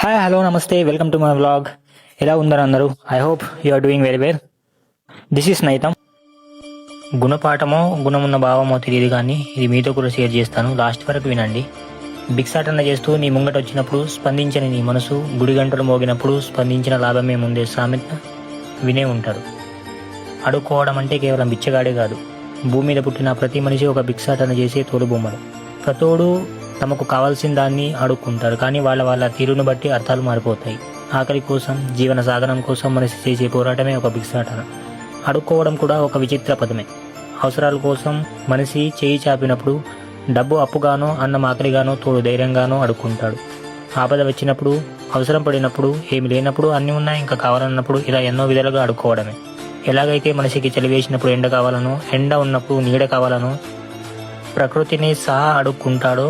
Hi hello నమస్తే welcome to my vlog. ఎలా ఉన్నారు అందరూ? I hope you are doing very well. This is నైతం. గుణపాఠమో గుణమున్న భావమో తెలియదు కానీ ఇది మీతో కూడా షేర్ చేస్తాను. లాస్ట్ వరకు వినండి. భిక్షాటన చేస్తూ నీ ముంగట వచ్చినప్పుడు స్పందించని నీ మనసు గుడి గంటలు మోగినప్పుడు స్పందించిన లాభమే ముందే సామెత వినే ఉంటారు. అడుక్కోవడం అంటే కేవలం బిచ్చగాడే కాదు, భూమి మీద పుట్టిన ప్రతి మనిషి ఒక భిక్షాటన చేసే తోలుబొమ్మలు. ప్రతోడు తమకు కావాల్సిన దాన్ని అడుక్కుంటారు, కానీ వాళ్ళ తీరును బట్టి అర్థాలు మారిపోతాయి. ఆకలి కోసం, జీవన సాగనం కోసం మనిషి చేసే పోరాటమే ఒక భిక్షాటన. అడుక్కోవడం కూడా ఒక విచిత్ర పదమే. అవసరాల కోసం మనిషి చేయి చాపినప్పుడు డబ్బు అప్పుగానో, అన్నం ఆకలిగానో, తోడు ధైర్యంగానో అడుక్కుంటాడు. ఆపద వచ్చినప్పుడు, అవసరం పడినప్పుడు, ఏమి లేనప్పుడు, అన్నీ ఉన్నాయి ఇంకా కావాలన్నప్పుడు ఇలా ఎన్నో విధాలుగా అడుక్కోవడమే. ఎలాగైతే మనిషికి చలి వేసినప్పుడు ఎండ కావాలనో, ఎండ ఉన్నప్పుడు నీడ కావాలనో ప్రకృతిని సహా అడుక్కుంటాడో,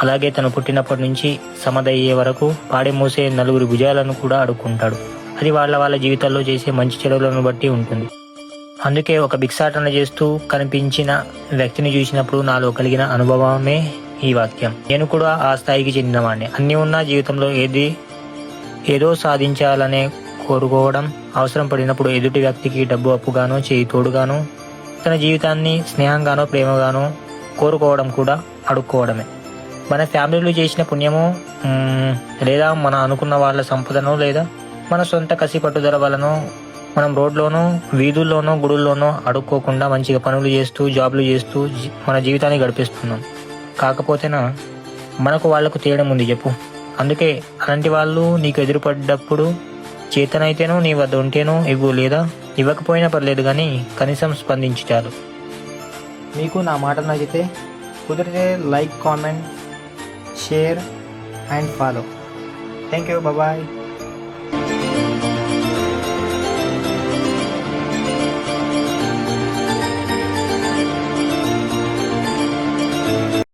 అలాగే తను పుట్టినప్పటి నుంచి సమదయ్యే వరకు పాడే మోసే నలుగురి భుజాలను కూడా అడుక్కుంటాడు. అది వాళ్ళ జీవితాల్లో చేసే మంచి చెడులను బట్టి ఉంటుంది. అందుకే ఒక భిక్షాటన చేస్తూ కనిపించిన వ్యక్తిని చూసినప్పుడు నాలో కలిగిన అనుభవమే ఈ వాక్యం. నేను కూడా ఆ స్థాయికి చెందినవాడిని. అన్నీ ఉన్నా జీవితంలో ఏదో సాధించాలనే కోరుకోవడం, అవసరం పడినప్పుడు ఎదుటి వ్యక్తికి డబ్బు అప్పుగానో, చేయి తోడుగానో, తన జీవితాన్ని స్నేహంగానో, ప్రేమగానో కోరుకోవడం కూడా అడుక్కోవడమే. మన ఫ్యామిలీలో చేసిన పుణ్యమో, లేదా మన అనుకున్న వాళ్ళ సంపదనో, లేదా మన సొంత కసి పట్టుదల వలనో మనం రోడ్లోనో, వీధుల్లోనో, గుడుల్లోనో అడుక్కోకుండా మంచిగా పనులు చేస్తూ, జాబులు చేస్తూ మన జీవితాన్ని గడిపిస్తున్నాం. కాకపోతేనా మనకు వాళ్లకు తేడా ఉంది చెప్పు. అందుకే అలాంటి వాళ్ళు నీకు ఎదురుపడ్డప్పుడు చేతనైతేనో, నీ వద్ద ఉంటేనో ఇవ్వు, లేదా ఇవ్వకపోయినా పర్లేదు కానీ కనీసం స్పందించి చాలు. మీకు నా మాట నచ్చితే కుదిరితే like, comment, share and follow. Thank you. Bye.